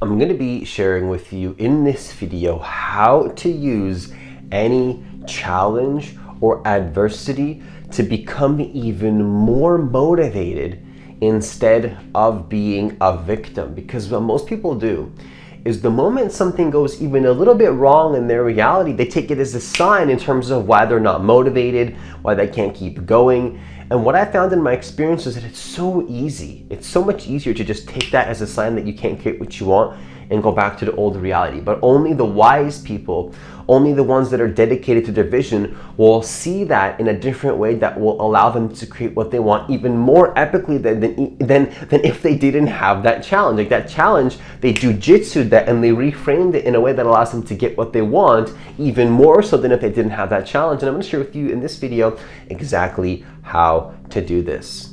I'm going to be sharing with you in this video how to use any challenge or adversity to become even more motivated instead of being a victim. Because what most people do is the moment something goes even a little bit wrong in their reality, they take it as a sign in terms of why they're not motivated, why they can't keep going. And what I found in my experience is that it's so easy. It's so much easier to just take that as a sign that you can't get what you want and go back to the old reality. But only the wise people, only the ones that are dedicated to their vision will see that in a different way that will allow them to create what they want even more epically than if they didn't have that challenge. Like that challenge, they jujitsu'd that and they reframed it in a way that allows them to get what they want even more so than if they didn't have that challenge. And I'm going to share with you in this video exactly how to do this.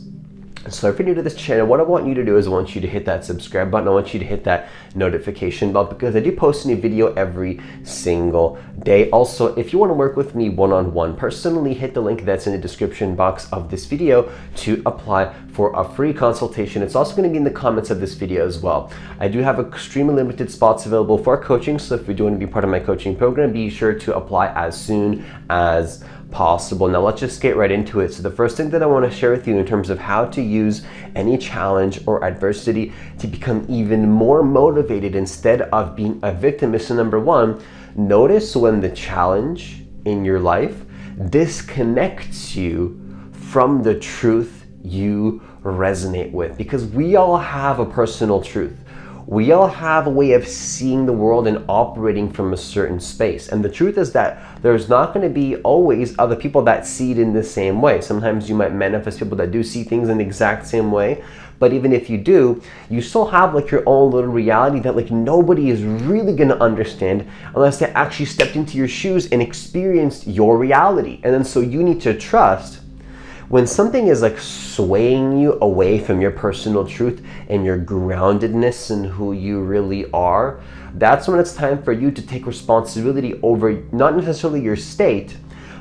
So if you're new to this channel, what I want you to do is I want you to hit that subscribe button. I want you to hit that notification bell because I do post a new video every single day. Also, if you want to work with me one-on-one personally, hit the link that's in the description box of this video to apply for a free consultation. It's also going to be in the comments of this video as well. I do have extremely limited spots available for coaching, so if you do want to be part of my coaching program, be sure to apply as soon as possible. Now let's just get right into it. So the first thing that I want to share with you in terms of how to use any challenge or adversity to become even more motivated instead of being a victim is, so number one, notice when the challenge in your life disconnects you from the truth you resonate with, because we all have a personal truth. We all have a way of seeing the world and operating from a certain space. And the truth is that there's not going to be always other people that see it in the same way. Sometimes you might manifest people that do see things in the exact same way. But even if you do, you still have like your own little reality that like nobody is really going to understand unless they actually stepped into your shoes and experienced your reality. And then so you need to trust when something is like swaying you away from your personal truth and your groundedness and who you really are, that's when it's time for you to take responsibility over not necessarily your state,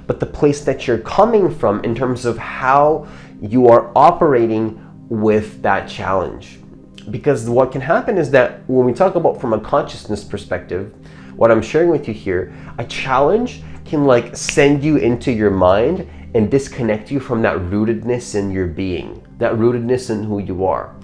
but the place that you're coming from in terms of how you are operating with that challenge. Because what can happen is that when we talk about from a consciousness perspective, what I'm sharing with you here, a challenge can like send you into your mind and disconnect you from that rootedness in your being, that rootedness in who you are.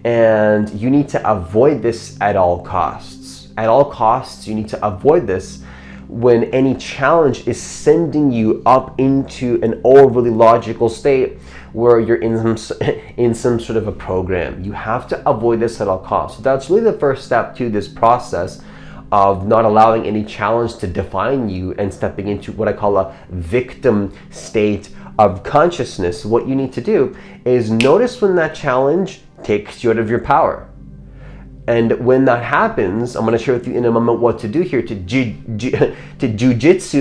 And you need to avoid this at all costs. At all costs, you need to avoid this when any challenge is sending you up into an overly logical state where you're in some sort of a program. You have to avoid this at all costs. So that's really the first step to this process of not allowing any challenge to define you and stepping into what I call a victim state of consciousness. What you need to do is notice when that challenge takes you out of your power. And when that happens, I'm going to share with you in a moment what to do here to jujitsu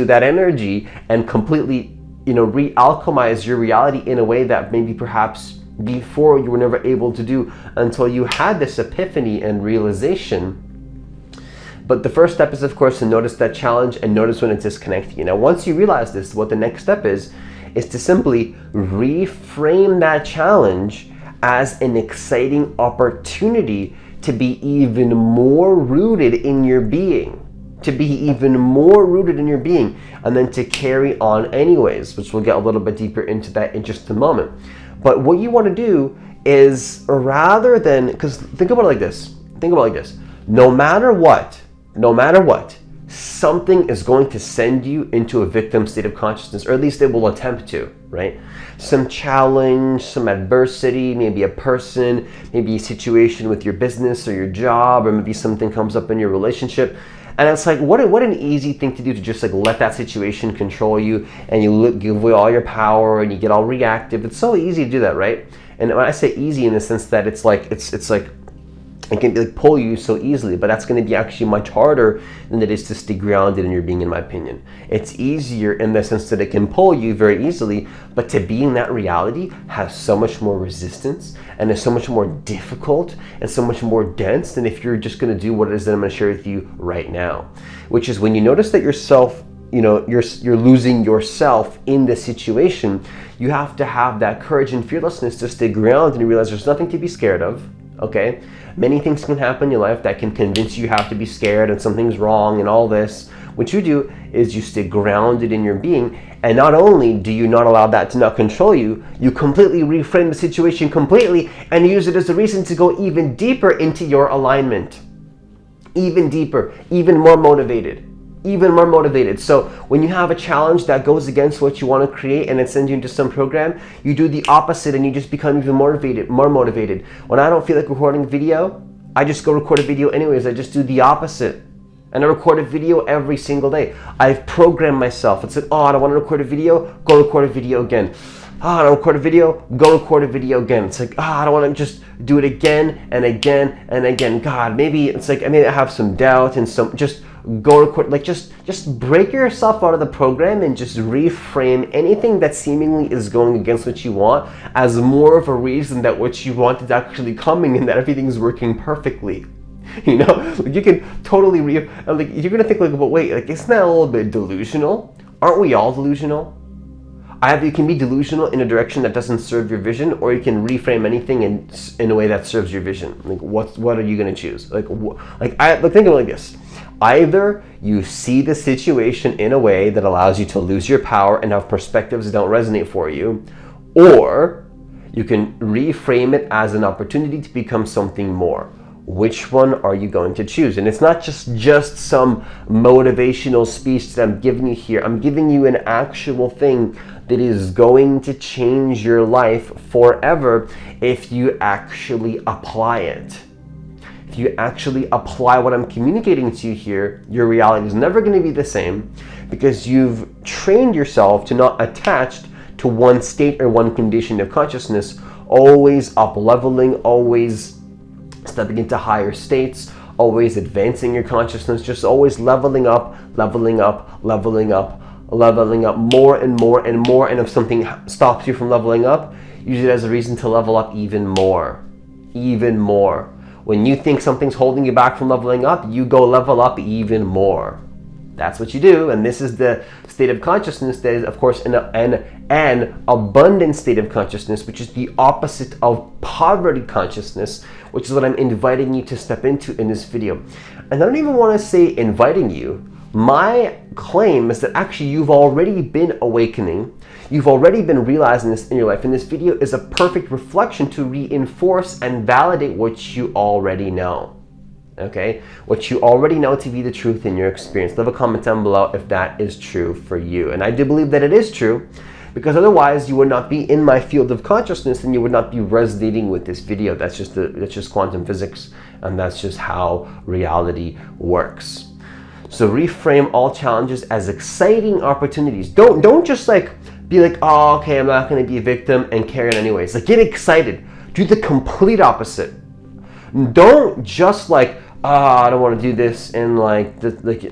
that energy and completely, re-alchemize your reality in a way that maybe perhaps before you were never able to do until you had this epiphany and realization. But the first step is, of course, to notice that challenge and notice when it's disconnecting you. Now, once you realize this, what the next step is to simply reframe that challenge as an exciting opportunity to be even more rooted in your being, and then to carry on anyways, which we'll get a little bit deeper into that in just a moment. But what you want to do is rather than, because think about it like this, no matter what, something is going to send you into a victim state of consciousness, or at least it will attempt to, right? Some challenge, some adversity, maybe a person, maybe a situation with your business or your job, or maybe something comes up in your relationship. And it's like, what an easy thing to do, to just like let that situation control you and you give away all your power and you get all reactive. It's so easy to do that, right? And when I say easy in the sense that it's like it can like pull you so easily, but that's going to be actually much harder than it is to stay grounded in your being, in my opinion. It's easier in the sense that it can pull you very easily, but to be in that reality has so much more resistance and is so much more difficult and so much more dense than if you're just going to do what it is that I'm going to share with you right now, which is when you notice that yourself, you're losing yourself in this situation, you have to have that courage and fearlessness to stay grounded and realize there's nothing to be scared of. okay? Many things can happen in your life that can convince you have to be scared and something's wrong and all this. What you do is you stay grounded in your being, and not only do you not allow that to not control you, you completely reframe the situation completely and use it as a reason to go even deeper into your alignment. Even deeper, even more motivated. Even more motivated. So when you have a challenge that goes against what you want to create and it sends you into some program, you do the opposite and you just become even more motivated. When I don't feel like recording a video, I just go record a video anyways. I just do the opposite. And I record a video every single day. I've programmed myself. It's like, oh, I don't want to record a video, go record a video again. Oh, I don't record a video, go record a video again. It's like, oh, I don't want to just do it again and again and again. God, maybe it's like, I may have some doubt and some, just go record, like just break yourself out of the program and just reframe anything that seemingly is going against what you want as more of a reason that what you want is actually coming and that everything's working perfectly. You know, like you can totally like you're gonna think like, but wait, like isn't that a little bit delusional? Aren't we all delusional? You can be delusional in a direction that doesn't serve your vision, or you can reframe anything in a way that serves your vision. Like what are you gonna choose? Like think of it like this. Either you see the situation in a way that allows you to lose your power and have perspectives that don't resonate for you, or you can reframe it as an opportunity to become something more. Which one are you going to choose? And it's not just some motivational speech that I'm giving you here. I'm giving you an actual thing that is going to change your life forever if you actually apply it. If you actually apply what I'm communicating to you here, your reality is never going to be the same because you've trained yourself to not attach to one state or one condition of consciousness, always up-leveling, always stepping into higher states, always advancing your consciousness, just always leveling up more and more and more. And if something stops you from leveling up, use it as a reason to level up even more. When you think something's holding you back from leveling up, you go level up even more. That's what you do, and this is the state of consciousness that is, of course, an abundant state of consciousness, which is the opposite of poverty consciousness, which is what I'm inviting you to step into in this video. And I don't even want to say inviting you. My claim is that actually you've already been awakening. You've already been realizing this in your life, and this video is a perfect reflection to reinforce and validate what you already know. Okay, what you already know to be the truth in your experience. Leave a comment down below if that is true for you. And I do believe that it is true, because otherwise you would not be in my field of consciousness and you would not be resonating with this video. That's just quantum physics, and that's just how reality works. So reframe all challenges as exciting opportunities. Don't just like be like, oh, okay, I'm not going to be a victim and carry on anyways. Like, get excited. Do the complete opposite. Don't just like, I don't want to do this and like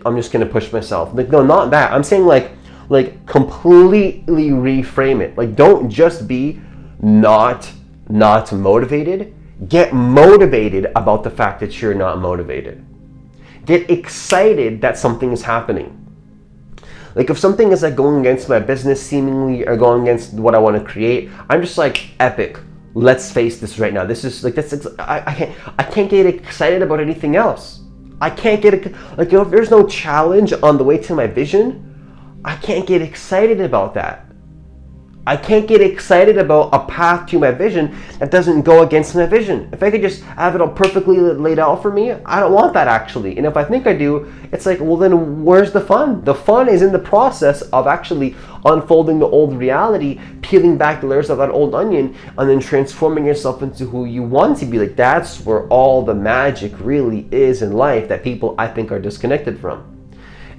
I'm just gonna push myself. Like, no, not that. I'm saying like completely reframe it. Like, don't just be not motivated. Get motivated about the fact that you're not motivated. Get excited that something is happening. Like, if something is like going against my business seemingly or going against what I want to create, I'm just like, epic. Let's face this right now. This is like, I can't get excited about anything else. I can't get like, if there's no challenge on the way to my vision, I can't get excited about that. I can't get excited about a path to my vision that doesn't go against my vision. If I could just have it all perfectly laid out for me, I don't want that actually. And if I think I do, it's like, well, then where's the fun? The fun is in the process of actually unfolding the old reality, peeling back the layers of that old onion, and then transforming yourself into who you want to be. Like, that's where all the magic really is in life that people, I think, are disconnected from.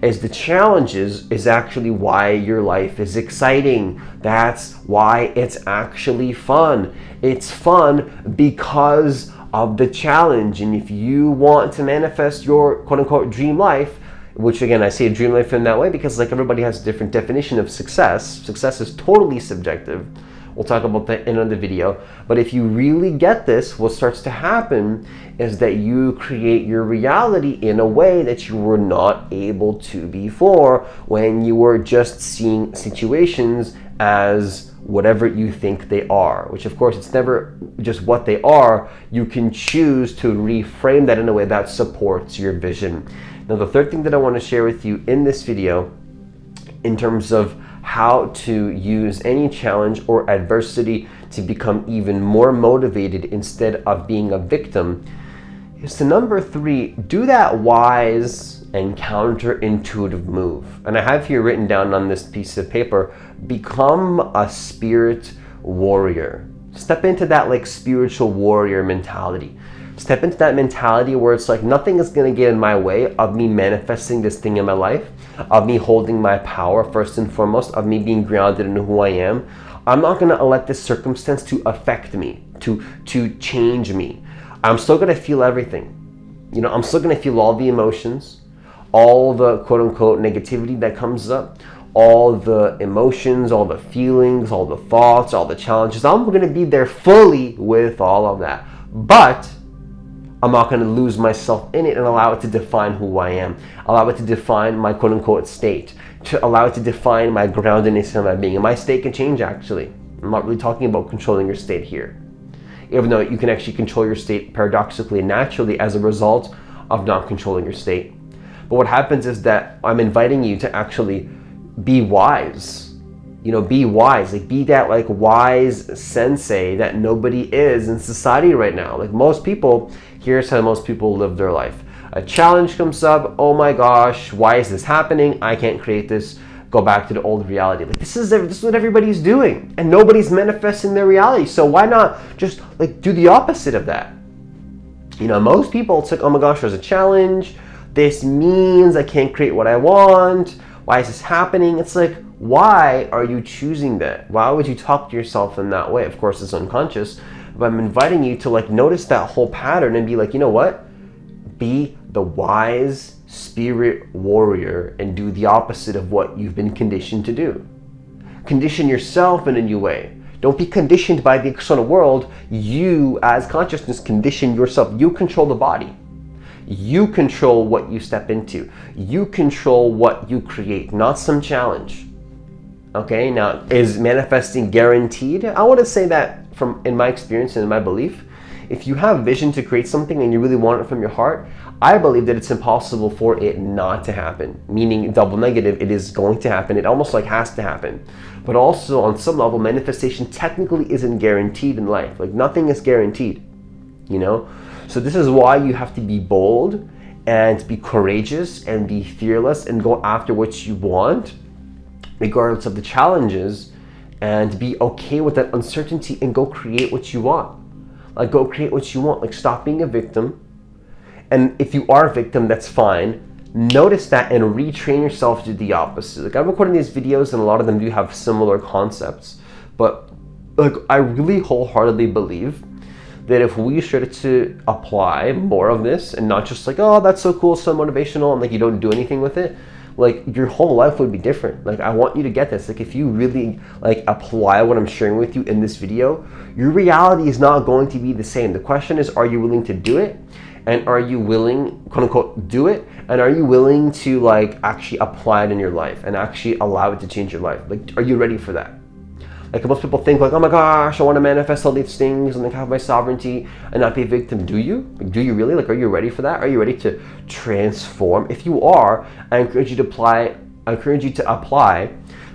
Is the challenges is actually why your life is exciting. That's why it's actually fun. It's fun because of the challenge. And if you want to manifest your quote-unquote dream life, which again, I say dream life in that way because like everybody has a different definition of success. Success is totally subjective. We'll talk about that in another video. But if you really get this, what starts to happen is that you create your reality in a way that you were not able to before, when you were just seeing situations as whatever you think they are, which of course it's never just what they are. You can choose to reframe that in a way that supports your vision. Now, the third thing that I want to share with you in this video in terms of how to use any challenge or adversity to become even more motivated instead of being a victim is to number 3, do that wise and counterintuitive move. And I have here written down on this piece of paper, become a spirit warrior. Step into that like spiritual warrior mentality. Step into that mentality where it's like nothing is going to get in my way of me manifesting this thing in my life, of me holding my power first and foremost, of me being grounded in who I am. I'm not going to let this circumstance to affect me, to change me. I'm still going to feel everything. You know, I'm still going to feel all the emotions, all the quote unquote negativity that comes up, all the emotions, all the feelings, all the thoughts, all the challenges. I'm going to be there fully with all of that. But I'm not going to lose myself in it and allow it to define who I am, allow it to define my quote unquote state, to allow it to define my groundedness in my being. And my state can change, actually. I'm not really talking about controlling your state here, even though you can actually control your state paradoxically and naturally as a result of not controlling your state. But what happens is that I'm inviting you to actually be wise. You know, be wise, like be that like wise sensei that nobody is in society right now. Like most people, here's how most people live their life. A challenge comes up, oh my gosh, why is this happening? I can't create this. Go back to the old reality. Like this is what everybody's doing, and nobody's manifesting their reality. So why not just like do the opposite of that? You know, most people, it's like, oh my gosh, there's a challenge. This means I can't create what I want. Why is this happening? It's like, why are you choosing that? Why would you talk to yourself in that way? Of course, it's unconscious, but I'm inviting you to like notice that whole pattern and be like, you know what? Be the wise spirit warrior and do the opposite of what you've been conditioned to do. Condition yourself in a new way. Don't be conditioned by the external world. You, as consciousness, condition yourself. You control the body. You control what you step into. You control what you create, not some challenge. Okay, now is manifesting guaranteed? I want to say that from in my experience and in my belief, if you have vision to create something and you really want it from your heart, I believe that it's impossible for it not to happen. Meaning double negative, it is going to happen. It almost like has to happen. But also on some level, manifestation technically isn't guaranteed in life. Like nothing is guaranteed, you know? So this is why you have to be bold and be courageous and be fearless and go after what you want, regardless of the challenges, and be okay with that uncertainty and go create what you want. Like go create what you want. Like stop being a victim. And if you are a victim, that's fine. Notice that and retrain yourself to do the opposite. Like I'm recording these videos and a lot of them do have similar concepts, but like I really wholeheartedly believe that if we started to apply more of this and not just like, oh, that's so cool, so motivational, and like you don't do anything with it, like your whole life would be different. Like I want you to get this. Like if you really like apply what I'm sharing with you in this video, your reality is not going to be the same. The question is, are you willing to do it? And are you willing, quote unquote, do it? And are you willing to like actually apply it in your life and actually allow it to change your life? Like, are you ready for that? Like most people think like, oh my gosh, I want to manifest all these things and like have my sovereignty and not be a victim. Do you? Like, do you really? Like, are you ready for that? Are you ready to transform? If you are, I encourage you to apply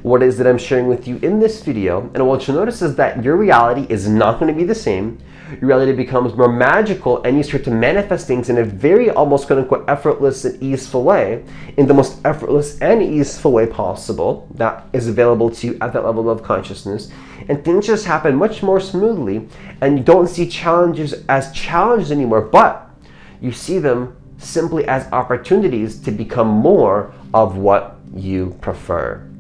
what it is that I'm sharing with you in this video. And what you'll notice is that your reality is not going to be the same. Your reality becomes more magical and you start to manifest things in a very almost quote unquote effortless and easeful way, in the most effortless and easeful way possible that is available to you at that level of consciousness. And things just happen much more smoothly, and you don't see challenges as challenges anymore, but you see them simply as opportunities to become more of what you prefer.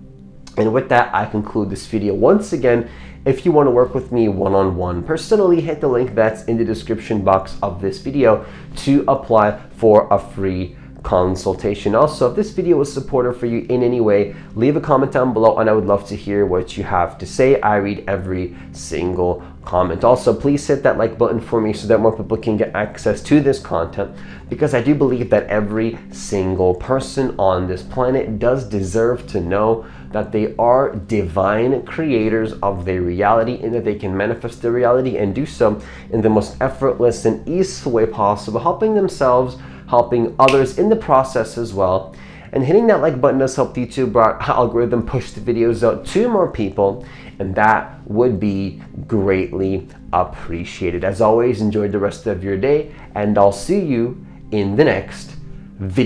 And with that, I conclude this video. Once again, if you want to work with me one-on-one personally, hit the link that's in the description box of this video to apply for a free consultation. Also, if this video was supportive for you in any way, leave a comment down below and I would love to hear what you have to say. I read every single comment. Also, please hit that like button for me so that more people can get access to this content, because I do believe that every single person on this planet does deserve to know that they are divine creators of their reality and that they can manifest their reality and do so in the most effortless and easy way possible, helping themselves, helping others in the process as well. And hitting that like button does help the YouTube algorithm push the videos out to more people, and that would be greatly appreciated. As always, enjoy the rest of your day, and I'll see you in the next video.